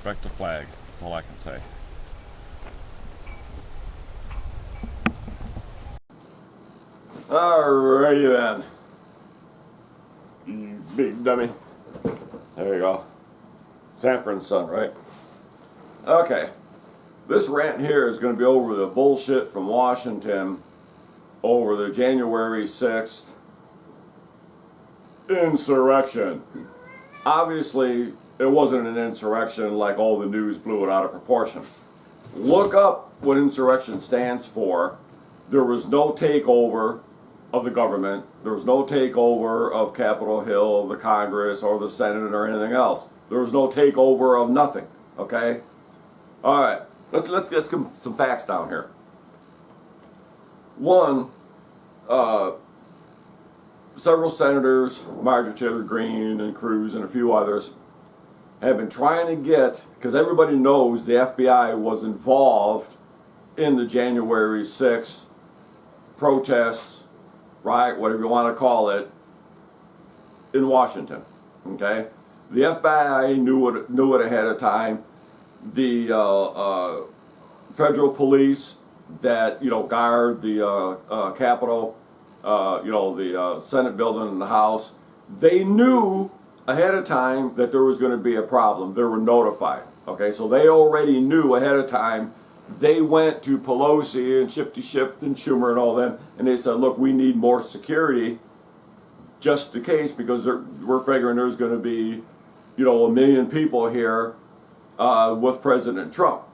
respect the flag. That's all I can say. Alrighty then. You big dummy. There you go. Sanford's son, right? Okay. This rant here is going to be over the bullshit from Washington over the January 6th insurrection. Obviously, it wasn't an insurrection like all the news blew it out of proportion. Look up what insurrection stands for. There was no takeover of the government. There was no takeover of Capitol Hill, the Congress, or the Senate, or anything else. There was no takeover of nothing. Okay? All right. Let's get some facts down here. One, several senators, Marjorie Taylor Greene and Cruz and a few others, have been trying to get, because everybody knows the FBI was involved in the January 6th protests, right, whatever you want to call it, in Washington. Okay? The FBI knew it ahead of time. The federal police that guard the Capitol, the Senate building and the House, they knew ahead of time that there was going to be a problem. They were notified. Okay, so they already knew ahead of time. They went to Pelosi and Shifty Schiff and Schumer and all them, and they said, look, we need more security just in case, because we're figuring there's going to be, 1 million people here with President Trump.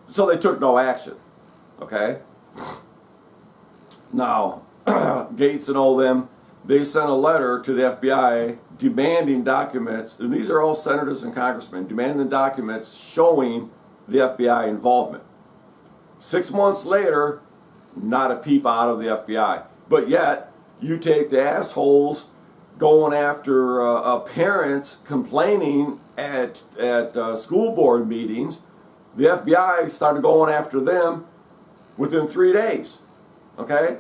So they took no action. Okay? Now, Gates and all them, they sent a letter to the FBI demanding documents, and these are all senators and congressmen, demanding documents showing the FBI involvement. 6 months later, not a peep out of the FBI. But yet, you take the assholes going after parents complaining at school board meetings. The FBI started going after them within 3 days. Okay?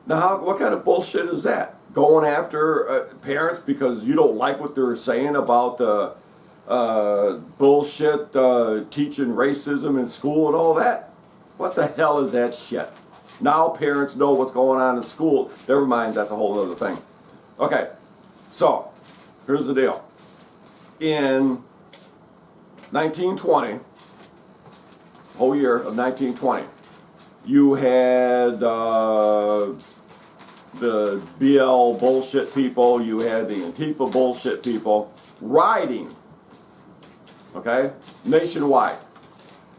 Now, what kind of bullshit is that? Going after parents because you don't like what they're saying about the bullshit teaching racism in school and all that? What the hell is that shit? Now parents know what's going on in school. Never mind, that's a whole other thing. Okay, so here's the deal. In 1920, whole year of 1920, you had the BL bullshit people, you had the Antifa bullshit people rioting, okay, nationwide.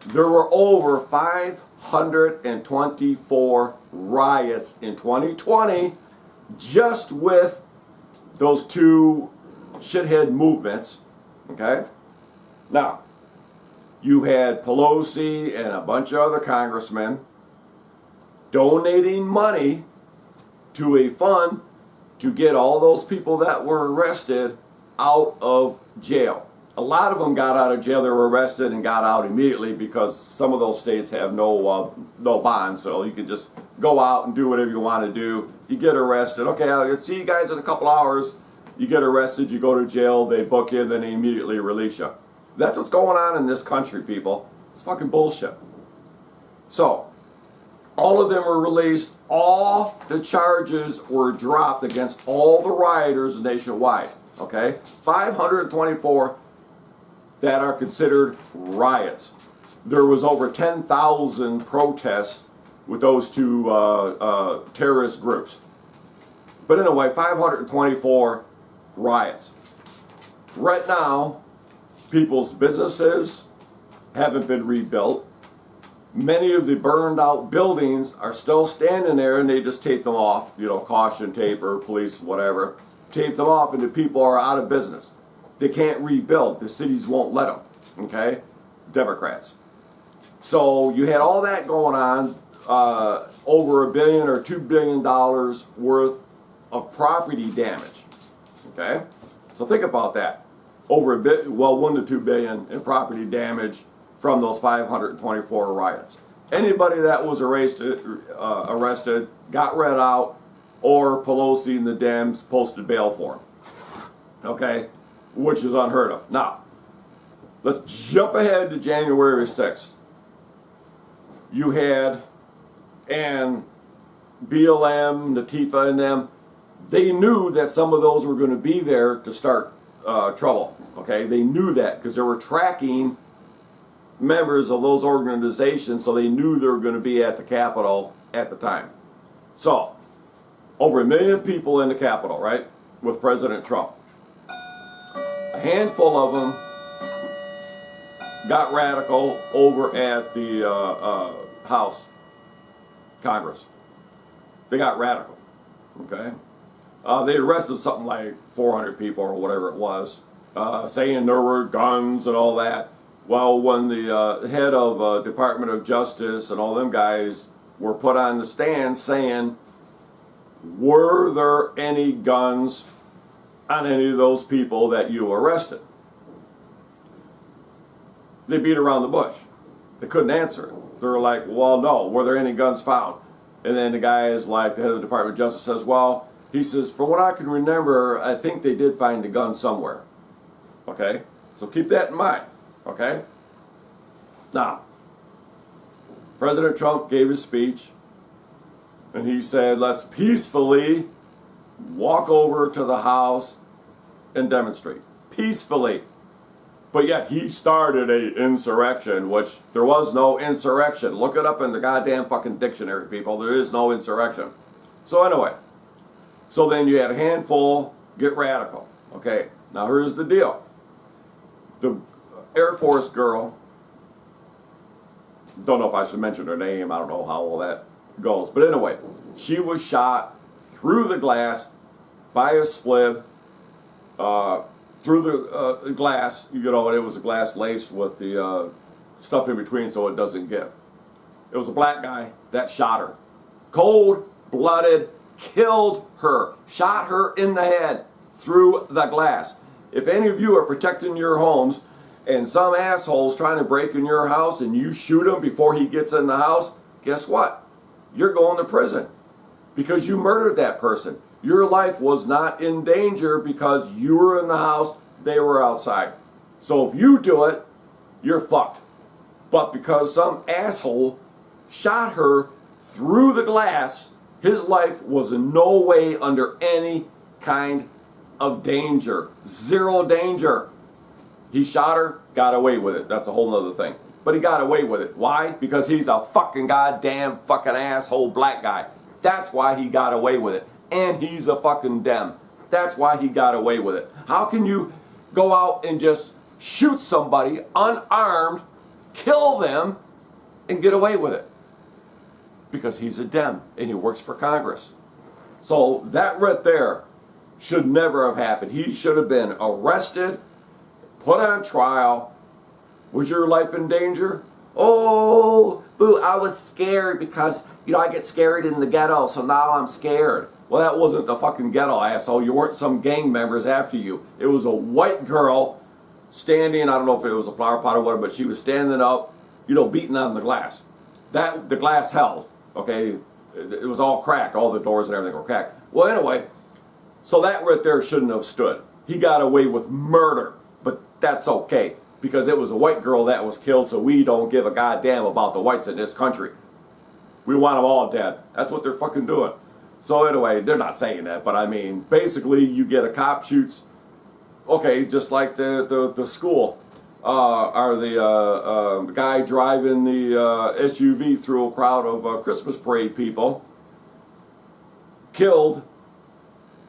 There were over 524 riots in 2020 just with those two shithead movements, okay? Now, you had Pelosi and a bunch of other congressmen donating money to a fund to get all those people that were arrested out of jail. A lot of them got out of jail. They were arrested and got out immediately because some of those states have no bond, so you can just go out and do whatever you want to do. You get arrested. Okay, I'll see you guys in a couple hours. You get arrested, you go to jail, they book you, then they immediately release you. That's what's going on in this country, people. It's fucking bullshit. So, all of them were released. All the charges were dropped against all the rioters nationwide. Okay? 524 that are considered riots. There was over 10,000 protests with those two terrorist groups. But anyway, 524 riots. Right now, people's businesses haven't been rebuilt. Many of the burned out buildings are still standing there, and they just tape them off, caution tape or police, whatever. Tape them off, and the people are out of business. They can't rebuild. The cities won't let them, okay? Democrats. So you had all that going on, over $1 billion or $2 billion worth of property damage, okay? So think about that. Over $1 to $2 billion in property damage from those 524 riots. Anybody that was arrested, got read out, or Pelosi and the Dems posted bail for him. Okay? Which is unheard of. Now, Let's jump ahead to January 6th. You had, and BLM, Natifa and them, they knew that some of those were going to be there to start trouble. Okay, they knew that because they were tracking members of those organizations, so they knew they were going to be at the Capitol at the time. So, over 1 million people in the Capitol, right, with President Trump. A handful of them got radical over at the House, Congress. They got radical, okay? They arrested something like 400 people or whatever it was, saying there were guns and all that. Well, when the head of Department of Justice and all them guys were put on the stand saying, were there any guns on any of those people that you arrested? They beat around the bush. They couldn't answer it. They were like, well, no. Were there any guns found? And then the guy is like, the head of the Department of Justice says, well, he says, from what I can remember, I think they did find a gun somewhere. Okay? So keep that in mind. Okay? Now, President Trump gave his speech, and he said, let's peacefully walk over to the House and demonstrate. Peacefully. But yet he started a insurrection, which there was no insurrection. Look it up in the goddamn fucking dictionary, people. There is no insurrection. So anyway, so then you had a handful get radical. Okay, now here's the deal. The Air Force girl, don't know if I should mention her name, I don't know how all that goes. But anyway, she was shot through the glass by a splib, through the glass, you know, and it was a glass laced with the stuff in between so it doesn't give. It was a black guy that shot her. Cold-blooded, killed her, shot her in the head through the glass. If any of you are protecting your homes and some asshole's trying to break in your house and you shoot him before he gets in the house, guess what? You're going to prison because you murdered that person. Your life was not in danger because you were in the house, they were outside. So if you do it, you're fucked. But because some asshole shot her through the glass, his life was in no way under any kind of danger. Zero danger. He shot her, got away with it. That's a whole nother thing. But he got away with it. Why? Because he's a fucking goddamn fucking asshole black guy. That's why he got away with it. And he's a fucking Dem. That's why he got away with it. How can you go out and just shoot somebody unarmed, kill them, and get away with it? Because he's a Dem and he works for Congress. So that right there should never have happened. He should have been arrested, put on trial. Was your life in danger? Oh, boo, I was scared because, you know, I get scared in the ghetto, so now I'm scared. Well, that wasn't the fucking ghetto, asshole. You weren't some gang members after you. It was a white girl standing, I don't know if it was a flower pot or whatever, but she was standing up, you know, beating on the glass. That, the glass held, okay? It was all cracked. All the doors and everything were cracked. Well, anyway, so that right there shouldn't have stood. He got away with murder, but that's okay because it was a white girl that was killed, so we don't give a goddamn about the whites in this country. We want them all dead. That's what they're fucking doing. So anyway, they're not saying that, but I mean, basically you get a cop shoots, okay, just like the school, or the guy driving the SUV through a crowd of Christmas parade people, killed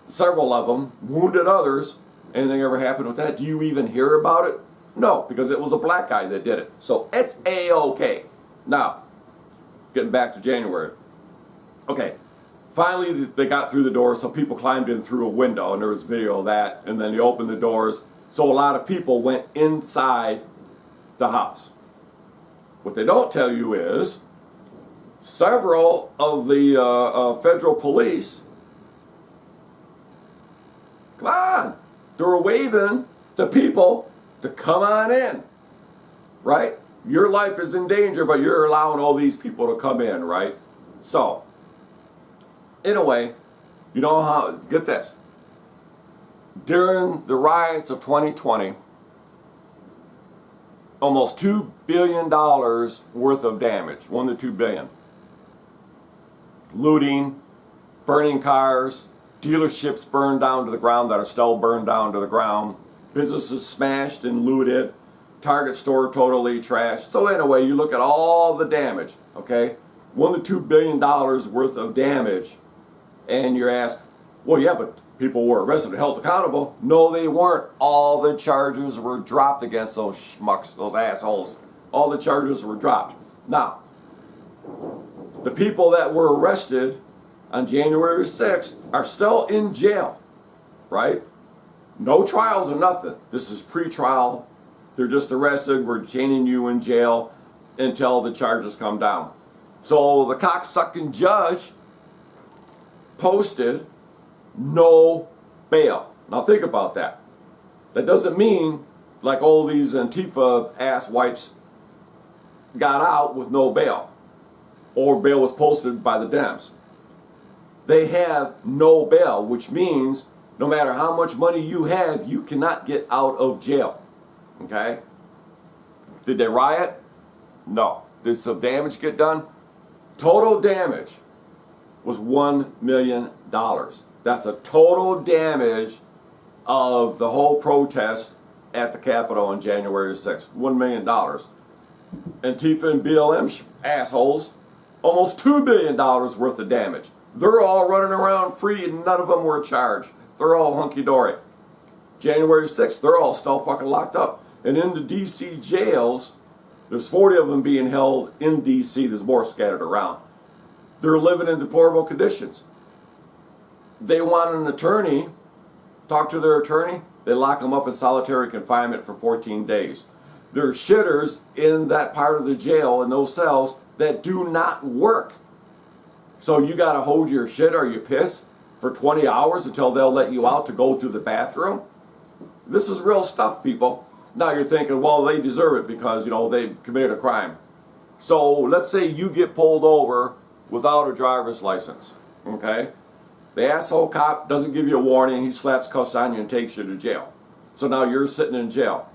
several of them, wounded others. Anything ever happened with that? Do you even hear about it? No, because it was a black guy that did it. So it's A-okay. Now, getting back to January. Okay. Finally, they got through the door, so people climbed in through a window, and there was video of that, and then they opened the doors, so a lot of people went inside the house. What they don't tell you is, several of the federal police, come on, they were waving to people to come on in, right? Your life is in danger, but you're allowing all these people to come in, right? So, in a way, you know how, get this, during the riots of 2020, almost $2 billion worth of damage, $1 to $2 billion. Looting, burning cars, dealerships burned down to the ground that are still burned down to the ground, businesses smashed and looted, Target store totally trashed. So anyway, you look at all the damage, okay? $1 to $2 billion worth of damage, and you're asked, well, yeah, but people were arrested and held accountable. No, they weren't. All the charges were dropped against those schmucks, those assholes. All the charges were dropped. Now, the people that were arrested on January 6th are still in jail, right? No trials or nothing. This is pre-trial. They're just arrested. We're chaining you in jail until the charges come down. So the cocksucking judge posted no bail. Now think about that. That doesn't mean like all these Antifa ass wipes got out with no bail, or bail was posted by the Dems. They have no bail, which means no matter how much money you have, you cannot get out of jail. Okay? Did they riot? No. Did some damage get done? Total damage was $1 million. That's a total damage of the whole protest at the Capitol on January 6th. $1 million. Antifa and BLM assholes, almost $2 billion worth of damage. They're all running around free and none of them were charged. They're all hunky-dory. January 6th, they're all still fucking locked up. And in the D.C. jails, there's 40 of them being held in D.C. There's more scattered around. They're living in deplorable conditions. They want an attorney, talk to their attorney, they lock them up in solitary confinement for 14 days. There's shitters in that part of the jail, in those cells, that do not work. So you got to hold your shit or your piss for 20 hours until they'll let you out to go to the bathroom. This is real stuff, people. Now you're thinking, well, they deserve it because, they committed a crime. So let's say you get pulled over without a driver's license, okay? The asshole cop doesn't give you a warning. He slaps cuffs on you and takes you to jail. So now you're sitting in jail.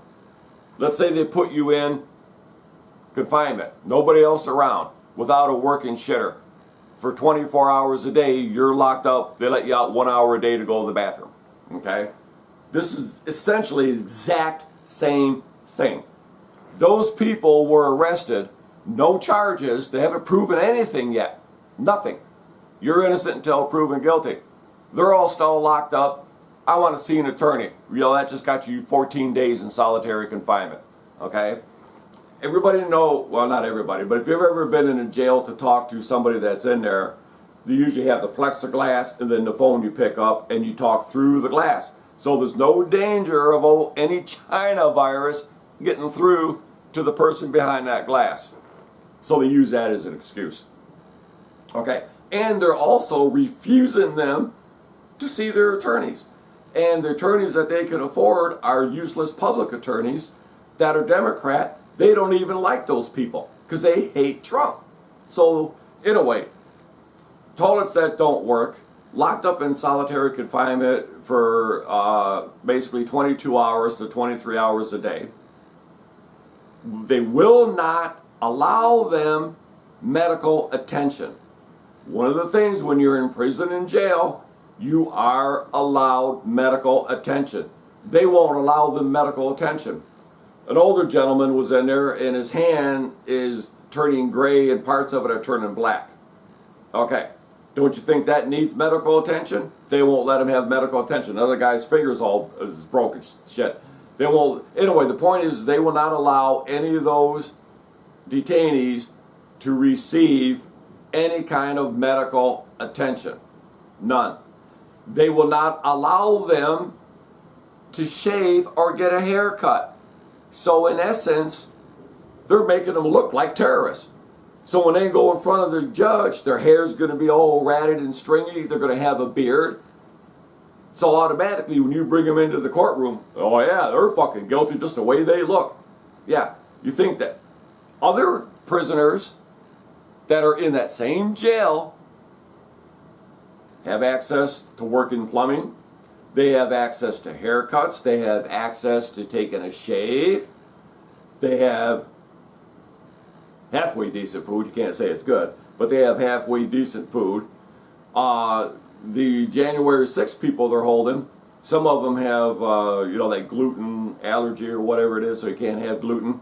Let's say they put you in confinement, nobody else around, without a working shitter. For 24 hours a day, you're locked up. They let you out 1 hour a day to go to the bathroom, okay? This is essentially the exact same thing. Those people were arrested, no charges. They haven't proven anything yet. Nothing. You're innocent until proven guilty. They're all still locked up. I want to see an attorney. That just got you 14 days in solitary confinement. Okay? Everybody know, well, not everybody, but if you've ever been in a jail to talk to somebody that's in there, they usually have the plexiglass and then the phone you pick up and you talk through the glass. So there's no danger of any China virus getting through to the person behind that glass. So they use that as an excuse. Okay? And they're also refusing them to see their attorneys. And the attorneys that they can afford are useless public attorneys that are Democrat. They don't even like those people because they hate Trump. So, in a way, toilets that don't work, locked up in solitary confinement for basically 22 hours to 23 hours a day. They will not allow them medical attention. One of the things when you're in prison and jail, you are allowed medical attention. They won't allow them medical attention. An older gentleman was in there and his hand is turning gray and parts of it are turning black. Okay, don't you think that needs medical attention? They won't let him have medical attention. Another guy's fingers all is broken shit. They won't. Anyway, the point is they will not allow any of those detainees to receive any kind of medical attention. None. They will not allow them to shave or get a haircut. So in essence, they're making them look like terrorists. So when they go in front of the judge, their hair's going to be all ratted and stringy. They're going to have a beard. So automatically when you bring them into the courtroom, oh yeah, they're fucking guilty just the way they look. Yeah, you think that other prisoners that are in that same jail have access to work in plumbing. They have access to haircuts. They have access to taking a shave. They have halfway decent food. You can't say it's good, but they have halfway decent food. The January 6th people they're holding, some of them have, that gluten allergy or whatever it is, so you can't have gluten.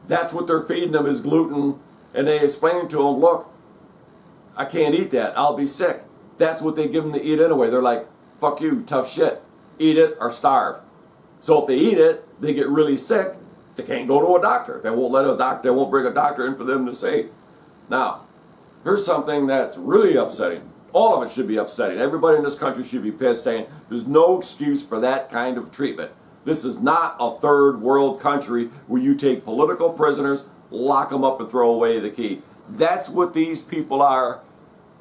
That's what they're feeding them is gluten, and they explain to them, look, I can't eat that. I'll be sick. That's what they give them to eat anyway. They're like, fuck you, tough shit. Eat it or starve. So if they eat it, they get really sick. They can't go to a doctor. They won't bring a doctor in for them to see. Now, here's something that's really upsetting. All of it should be upsetting. Everybody in this country should be pissed, saying there's no excuse for that kind of treatment. This is not a third world country where you take political prisoners, lock them up, and throw away the key. That's what these people are.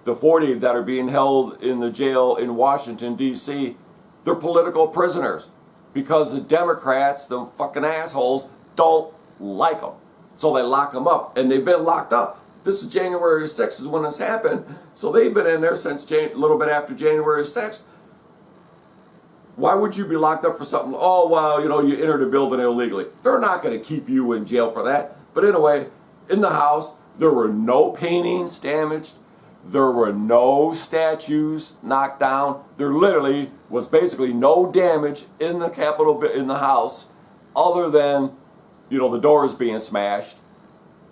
The 40 that are being held in the jail in Washington, D.C., they're political prisoners because the Democrats, the fucking assholes, don't like them. So they lock them up, and they've been locked up. This is January 6th is when this happened, so they've been in there since a little bit after January 6th. Why would you be locked up for something? Oh, well, you entered a building illegally. They're not going to keep you in jail for that. But anyway, in the house, there were no paintings damaged. There were no statues knocked down. There literally was basically no damage in the Capitol, in the house, other than, the doors being smashed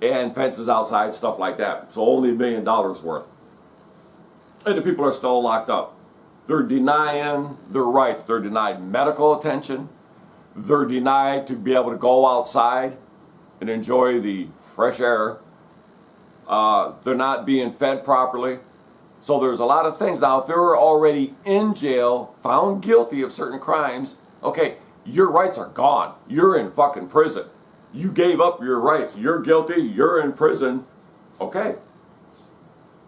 and fences outside, stuff like that. So only $1 million worth. And the people are still locked up. They're denying their rights. They're denied medical attention. They're denied to be able to go outside and enjoy the fresh air. They're not being fed properly. So there's a lot of things. Now, if they're already in jail, found guilty of certain crimes, okay, your rights are gone. You're in fucking prison. You gave up your rights. You're guilty. You're in prison. Okay.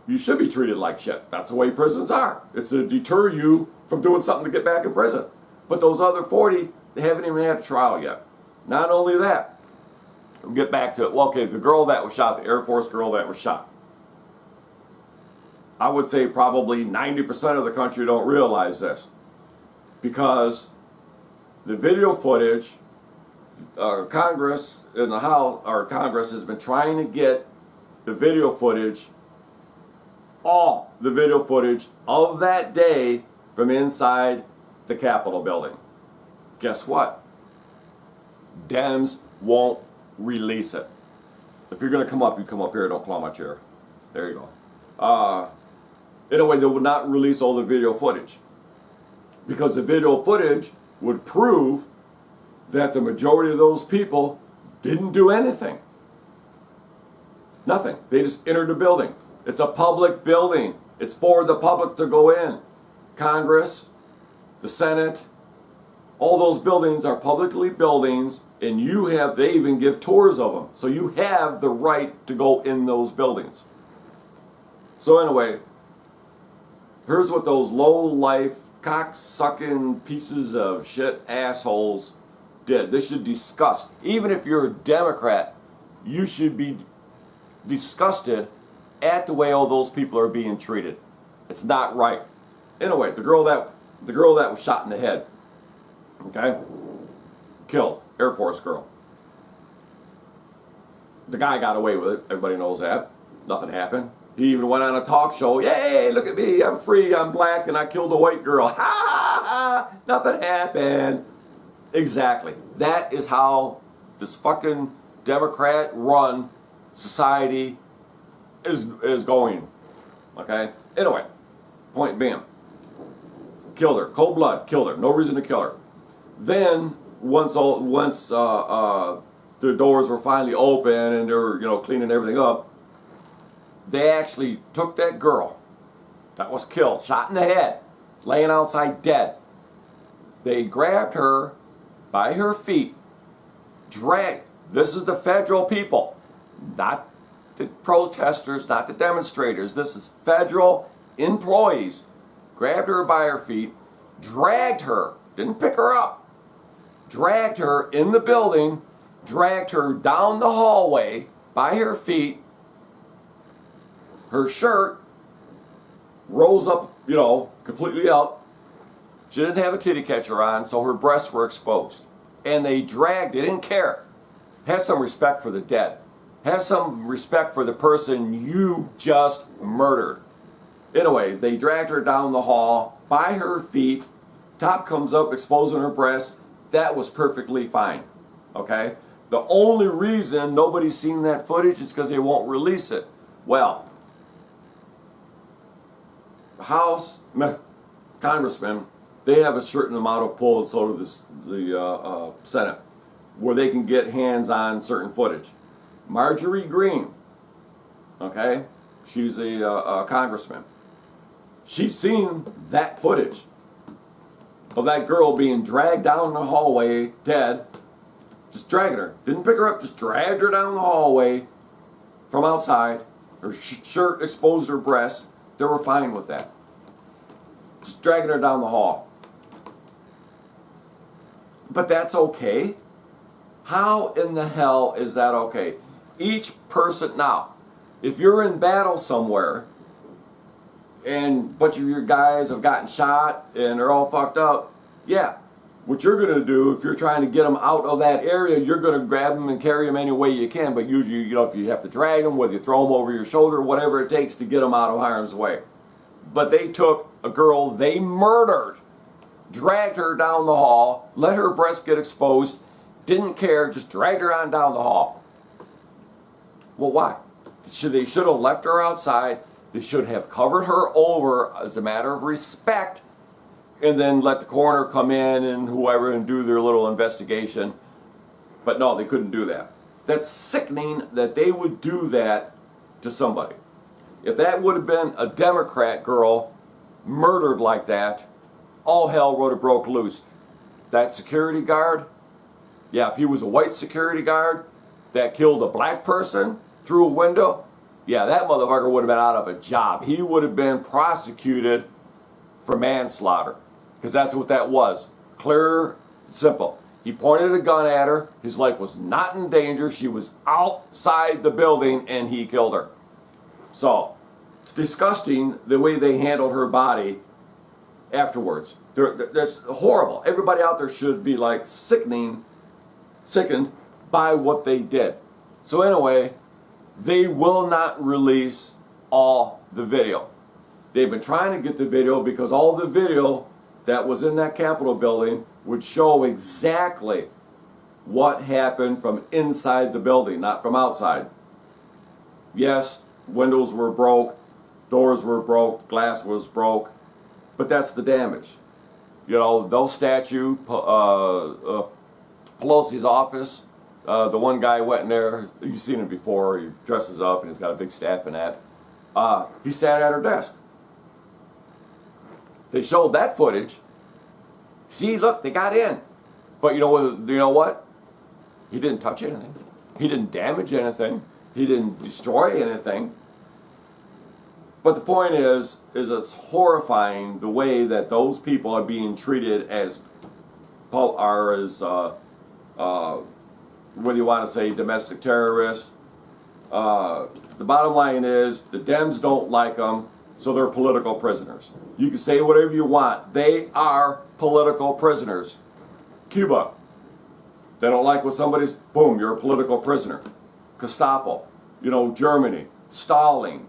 You should be treated like shit. That's the way prisons are. It's to deter you from doing something to get back in prison. But those other 40, they haven't even had a trial yet. Not only that, we'll get back to it. Well, okay, the girl that was shot, the Air Force girl that was shot. I would say probably 90% of the country don't realize this. Because the video footage, Congress in the House, or Congress has been trying to get the video footage, all the video footage of that day from inside the Capitol building. Guess what? Dems won't release it. If you're going to come up, you come up here. Don't claw my chair. There you go. Anyway, they would not release all the video footage because the video footage would prove that the majority of those people didn't do anything. Nothing. They just entered the building. It's a public building. It's for the public to go in. Congress, the Senate, all those buildings are publicly buildings, and they even give tours of them. So you have the right to go in those buildings. So anyway, here's what those low-life, cock-sucking pieces of shit assholes did. This should disgust. Even if you're a Democrat, you should be disgusted at the way all those people are being treated. It's not right. Anyway, the girl that was shot in the head, okay, killed, Air Force girl. The guy got away with it. Everybody knows that. Nothing happened. He even went on a talk show. Yay, look at me. I'm free. I'm black, and I killed a white girl. Ha ha ha. Nothing happened. Exactly. That is how this fucking Democrat-run society is going. Okay? Anyway, point being, killed her. Cold blood, killed her. No reason to kill her. Then, once the doors were finally open and they were, cleaning everything up, they actually took that girl that was killed, shot in the head, laying outside dead. They grabbed her by her feet, dragged. This is the federal people, not the protesters, not the demonstrators. This is federal employees. Grabbed her by her feet, dragged her, didn't pick her up, dragged her in the building, dragged her down the hallway by her feet. Her shirt rose up, completely up. She didn't have a titty catcher on, so her breasts were exposed. And they didn't care. Have some respect for the dead. Have some respect for the person you just murdered. Anyway, they dragged her down the hall by her feet. Top comes up, exposing her breast. That was perfectly fine. Okay? The only reason nobody's seen that footage is because they won't release it. Well, House, Congressmen, they have a certain amount of pull, and so does the Senate, where they can get hands on certain footage. Marjorie Greene, okay, she's a congressman. She's seen that footage of that girl being dragged down the hallway, dead, just dragging her. Didn't pick her up, just dragged her down the hallway from outside. Her shirt exposed her breast. They were fine with that. Just dragging her down the hall. But that's okay? How in the hell is that okay? Each person, now, if you're in battle somewhere, and a bunch of your guys have gotten shot and they're all fucked up, yeah, what you're going to do, if you're trying to get them out of that area, you're going to grab them and carry them any way you can. But usually, you know, if you have to drag them, whether you throw them over your shoulder, whatever it takes to get them out of harm's way. But they took a girl they murdered, dragged her down the hall, let her breast get exposed, didn't care, just dragged her on down the hall. Well, why? They should have left her outside. They should have covered her over as a matter of respect, and then let the coroner come in and whoever and do their little investigation. But no, they couldn't do that. That's sickening that they would do that to somebody. If that would have been a Democrat girl murdered like that, all hell would have broke loose. That security guard, yeah, if he was a white security guard that killed a black person through a window, yeah, that motherfucker would have been out of a job. He would have been prosecuted for manslaughter, because that's what that was. Clear, simple. He pointed a gun at her. His life was not in danger. She was outside the building, and he killed her. So, it's disgusting the way they handled her body afterwards. That's horrible. Everybody out there should be like sickened by what they did. So anyway, they will not release all the video. They've been trying to get the video because all the video that was in that Capitol building would show exactly what happened from inside the building, not from outside. Yes, windows were broke, doors were broke, glass was broke, but that's the damage. You know, no statue, Pelosi's office, the one guy went in there, you've seen him before, he dresses up and he's got a big staff and that. He sat at her desk. They showed that footage. See, look, they got in. But you know what? He didn't touch anything. He didn't damage anything. He didn't destroy anything. But the point is it's horrifying the way that those people are being treated as, whether you want to say domestic terrorists. The bottom line is the Dems don't like them, so they're political prisoners. You can say whatever you want. They are political prisoners. Cuba, they don't like what somebody's, boom, you're a political prisoner. Gestapo, Germany, Stalin,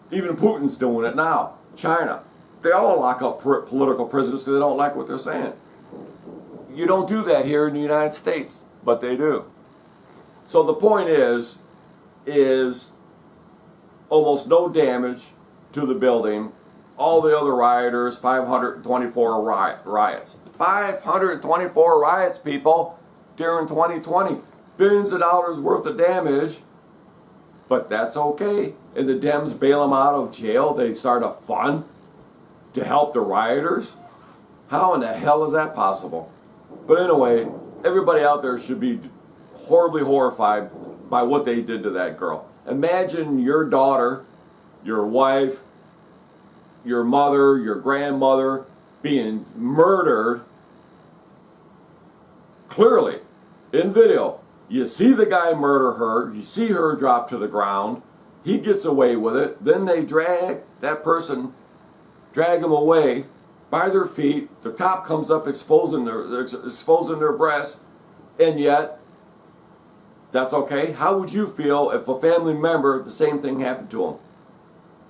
even Putin's doing it now. China, they all lock up political prisoners because they don't like what they're saying. You don't do that here in the United States, but they do. So the point is almost no damage to the building. All the other rioters, 524 riots. 524 riots, people, during 2020. Billions of dollars worth of damage, but that's okay. And the Dems bail them out of jail. They start a fund to help the rioters. How in the hell is that possible? But anyway, everybody out there should be horribly horrified by what they did to that girl. Imagine your daughter, your wife, your mother, your grandmother being murdered clearly in video. You see the guy murder her, you see her drop to the ground, he gets away with it, then they drag him away by their feet, the cop comes up exposing their breasts, and yet That's okay. How would you feel if a family member, the same thing happened to them?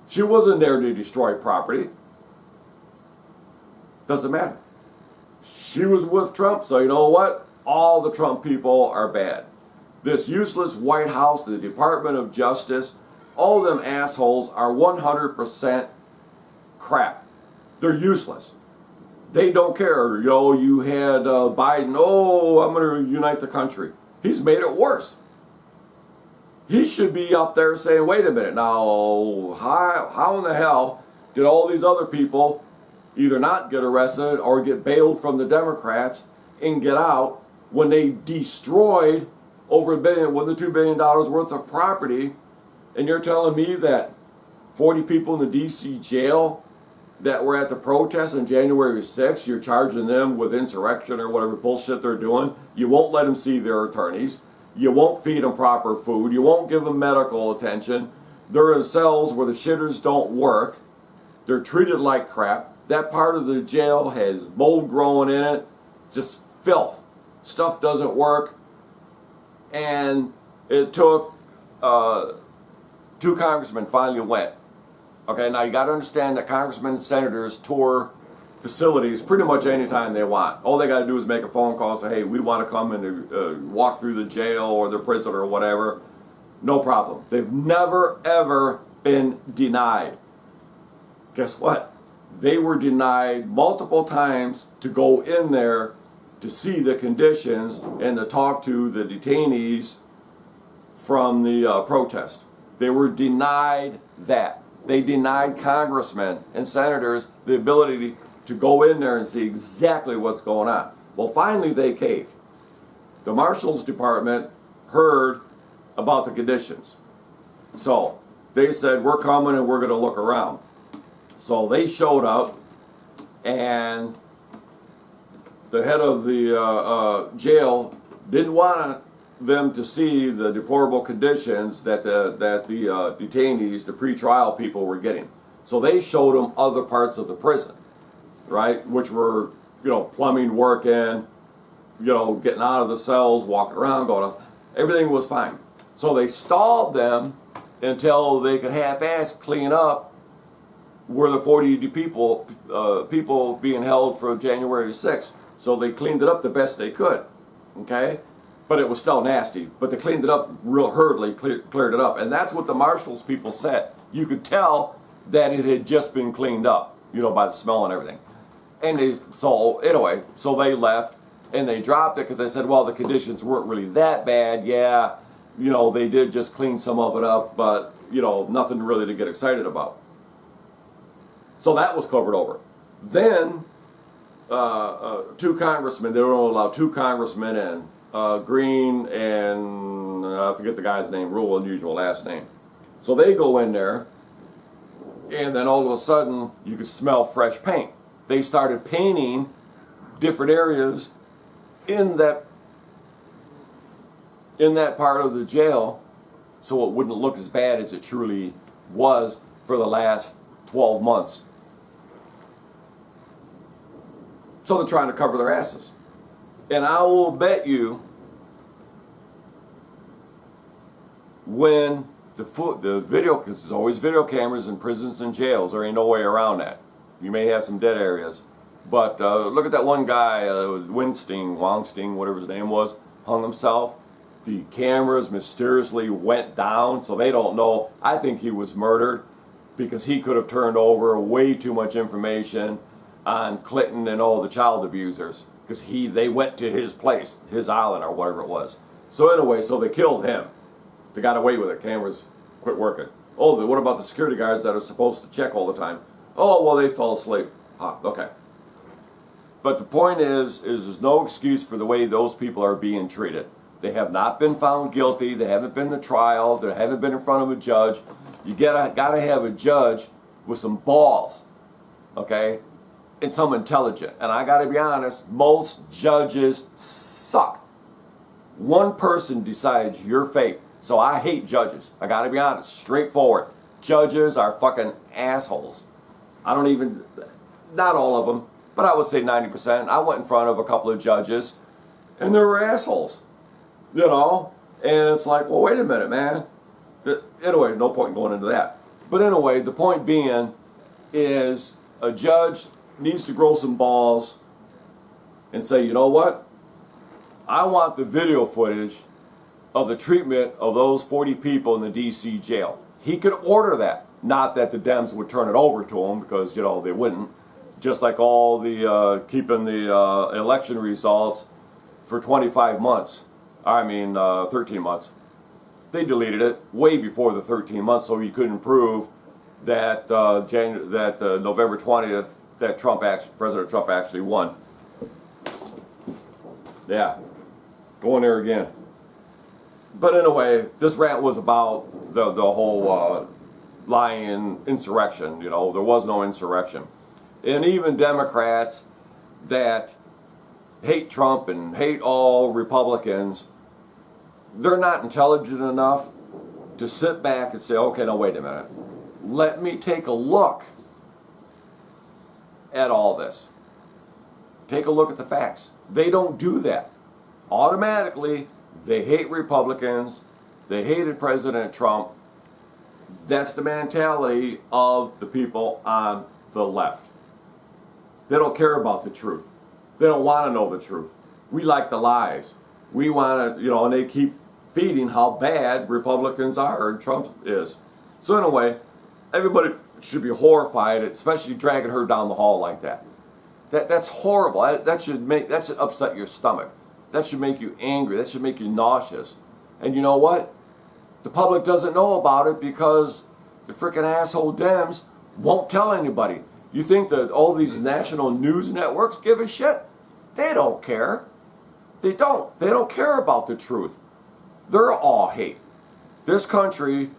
She wasn't there to destroy property. Doesn't matter. She was with Trump, so you know what? All the Trump people are bad. This useless White House, the Department of Justice, all of them assholes are 100% crap. They're useless. They don't care. You had Biden, I'm going to unite the country. He's made it worse. He should be up there saying, wait a minute, now, how in the hell did all these other people either not get arrested or get bailed from the Democrats and get out when they destroyed over $1 billion, $2 billion worth of property? And you're telling me that 40 people in the D.C. jail that were at the protest on January 6th, you're charging them with insurrection or whatever bullshit they're doing. You won't let them see their attorneys. You won't feed them proper food. You won't give them medical attention. They're in cells where the shitters don't work. They're treated like crap. That part of the jail has mold growing in it. Just filth. Stuff doesn't work. And it took 2 congressmen finally went. Okay, now you got to understand that congressmen and senators tour facilities pretty much anytime they want. All they got to do is make a phone call and say, hey, we want to come and walk through the jail or the prison or whatever. No problem. They've never, ever been denied. Guess what? They were denied multiple times to go in there to see the conditions and to talk to the detainees from the protest. They were denied that. They denied congressmen and senators the ability to go in there and see exactly what's going on. Well, finally they caved. The Marshal's Department heard about the conditions. So they said, we're coming and we're going to look around. So they showed up, and the head of the jail didn't want them to see the deplorable conditions that the detainees, the pretrial people, were getting. So they showed them other parts of the prison, right, which were, plumbing working, getting out of the cells, walking around, going out. Everything was fine. So they stalled them until they could half-ass clean up where the 40 people being held for January 6th. So they cleaned it up the best they could, okay? But it was still nasty. But they cleaned it up real hurriedly, cleared it up. And that's what the Marshals people said. You could tell that it had just been cleaned up, by the smell and everything. And so they left and they dropped it because they said, well, the conditions weren't really that bad. Yeah, they did just clean some of it up, but, nothing really to get excited about. So that was covered over. Then 2 congressmen, they don't allow 2 congressmen in. Green and I forget the guy's name, real unusual last name. So they go in there, and then all of a sudden you could smell fresh paint. They started painting different areas in that part of the jail so it wouldn't look as bad as it truly was for the last 12 months. So they're trying to cover their asses. And I will bet you when the video, because there's always video cameras in prisons and jails, there ain't no way around that. You may have some dead areas. But look at that one guy, Wongstein, whatever his name was, hung himself. The cameras mysteriously went down, so they don't know. I think he was murdered because he could have turned over way too much information on Clinton and all the child abusers. Because they went to his place, his island or whatever it was. So anyway, so they killed him. They got away with it. Cameras quit working. Oh, what about the security guards that are supposed to check all the time? Oh, well, they fell asleep. Okay. But the point is there's no excuse for the way those people are being treated. They have not been found guilty. They haven't been to trial. They haven't been in front of a judge. You gotta have a judge with some balls, okay? And some intelligent. And I gotta be honest, most judges suck. One person decides your fate. So I hate judges. I gotta be honest, straightforward. Judges are fucking assholes. Not all of them, but I would say 90%. I went in front of a couple of judges, and they were assholes. And it's like, well, wait a minute, man. Anyway, no point in going into that. But anyway, the point being is a judge needs to grow some balls and say, you know what? I want the video footage of the treatment of those 40 people in the D.C. jail. He could order that. Not that the Dems would turn it over to him, because, they wouldn't. Just like all the keeping the election results for 25 months. 13 months. They deleted it way before the 13 months, so you couldn't prove that November 20th that President Trump actually won. Yeah, going there again. But anyway, this rant was about the whole lying insurrection. There was no insurrection, and even Democrats that hate Trump and hate all Republicans, they're not intelligent enough to sit back and say, okay, now wait a minute. Let me take a look at all this. Take a look at the facts. They don't do that. Automatically, they hate Republicans. They hated President Trump. That's the mentality of the people on the left. They don't care about the truth. They don't want to know the truth. We like the lies. We want to, and they keep feeding how bad Republicans are and Trump is. So anyway, everybody should be horrified, especially dragging her down the hall like that. That's horrible. That should upset your stomach. That should make you angry. That should make you nauseous. And you know what? The public doesn't know about it because the freaking asshole Dems won't tell anybody. You think that all these national news networks give a shit? They don't care. They don't. They don't care about the truth. They're all hate. This country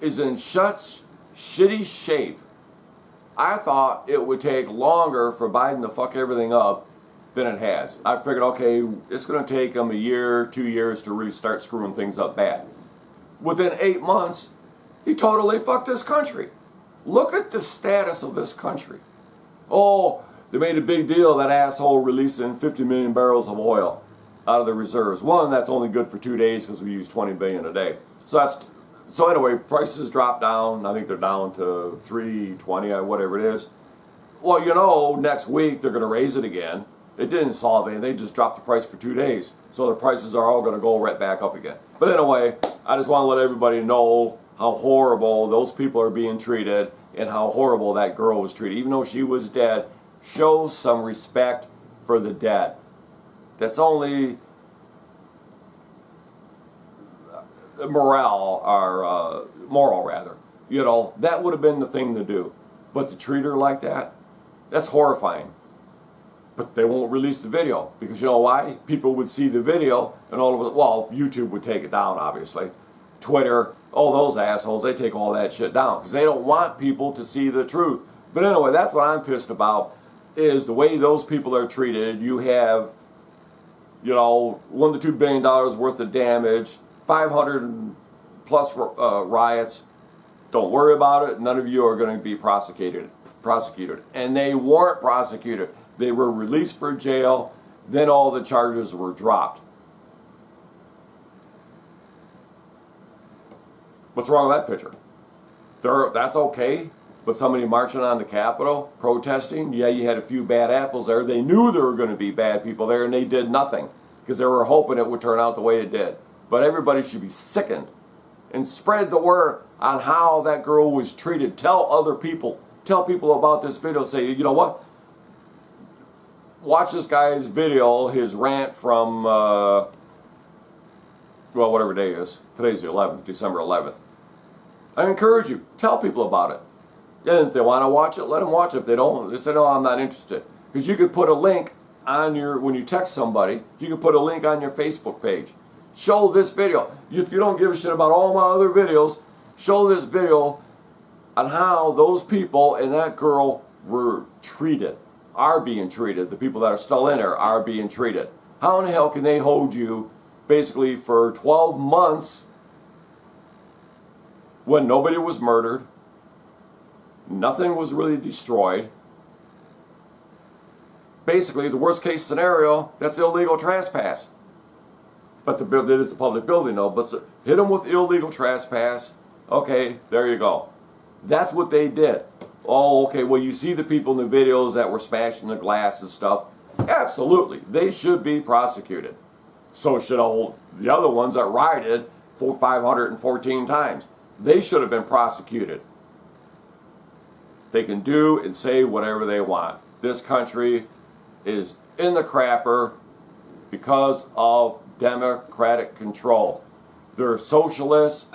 is in such shitty shape. I thought it would take longer for Biden to fuck everything up than it has. I figured, okay, it's going to take him a year, 2 years to really start screwing things up bad. Within 8 months, he totally fucked this country. Look at the status of this country. Oh, they made a big deal, that asshole releasing 50 million barrels of oil out of the reserves. One, that's only good for 2 days because we use 20 billion a day. So anyway, prices dropped down. I think they're down to 320 or whatever it is. Well, next week they're going to raise it again. It didn't solve anything. They just dropped the price for 2 days. So the prices are all going to go right back up again. But anyway, I just want to let everybody know how horrible those people are being treated and how horrible that girl was treated. Even though she was dead, show some respect for the dead. That's only moral rather. That would have been the thing to do. But to treat her like that, that's horrifying. But they won't release the video because you know why? People would see the video and YouTube would take it down, obviously. Twitter, all those assholes, they take all that shit down because they don't want people to see the truth. But anyway, that's what I'm pissed about, is the way those people are treated. You have, $1 to $2 billion worth of damage, 500 plus riots. Don't worry about it. None of you are going to be prosecuted. And they weren't prosecuted. They were released for jail. Then all the charges were dropped. What's wrong with that picture? That's okay. But somebody marching on the Capitol, protesting, yeah, you had a few bad apples there. They knew there were going to be bad people there, and they did nothing because they were hoping it would turn out the way it did. But everybody should be sickened and spread the word on how that girl was treated. Tell other people. Tell people about this video. Say, you know what? Watch this guy's video, his rant from, whatever day it is. Today's the 11th, December 11th. I encourage you. Tell people about it. And if they want to watch it, let them watch it. If they don't, they say, no, I'm not interested. Because you could put a link on when you text somebody, you could put a link on your Facebook page. Show this video. If you don't give a shit about all my other videos, show this video on how those people and that girl were treated, are being treated. The people that are still in there are being treated. How in the hell can they hold you basically for 12 months when nobody was murdered, nothing was really destroyed? Basically, the worst case scenario, that's illegal trespass. But the building is a public building, though. But hit them with illegal trespass. Okay, there you go. That's what they did. Oh, okay, well, you see the people in the videos that were smashing the glass and stuff. Absolutely. They should be prosecuted. So should all the other ones that rioted 514 times. They should have been prosecuted. They can do and say whatever they want. This country is in the crapper because of democratic control. They're socialists,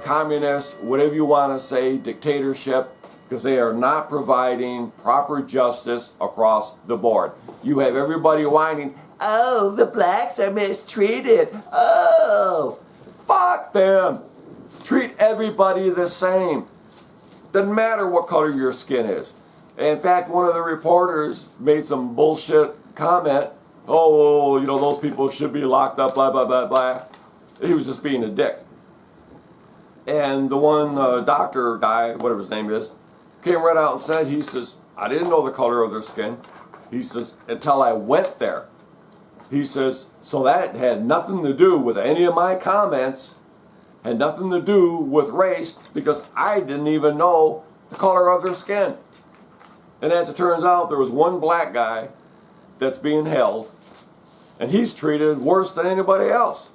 communists, whatever you want to say, dictatorship, because they are not providing proper justice across the board. You have everybody whining, oh, the blacks are mistreated. Oh, fuck them. Treat everybody the same. Doesn't matter what color your skin is. In fact, one of the reporters made some bullshit comment. Oh, well, those people should be locked up, blah, blah, blah, blah. He was just being a dick. And the one doctor guy, whatever his name is, came right out and said, he says, I didn't know the color of their skin. He says, until I went there. He says, so that had nothing to do with any of my comments, had nothing to do with race, because I didn't even know the color of their skin. And as it turns out, there was one black guy that's being held, and he's treated worse than anybody else.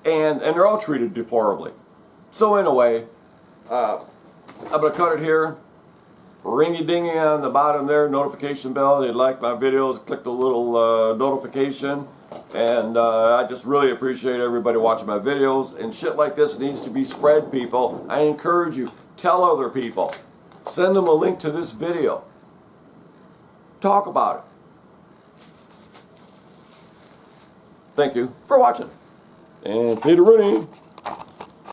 And they're all treated deplorably. So anyway, I'm going to cut it here. Ringy-dingy on the bottom there, notification bell. If you like my videos, click the little notification. And I just really appreciate everybody watching my videos. And shit like this needs to be spread, people. I encourage you, tell other people. Send them a link to this video. Talk about it. Thank you for watching. And Peter Rooney.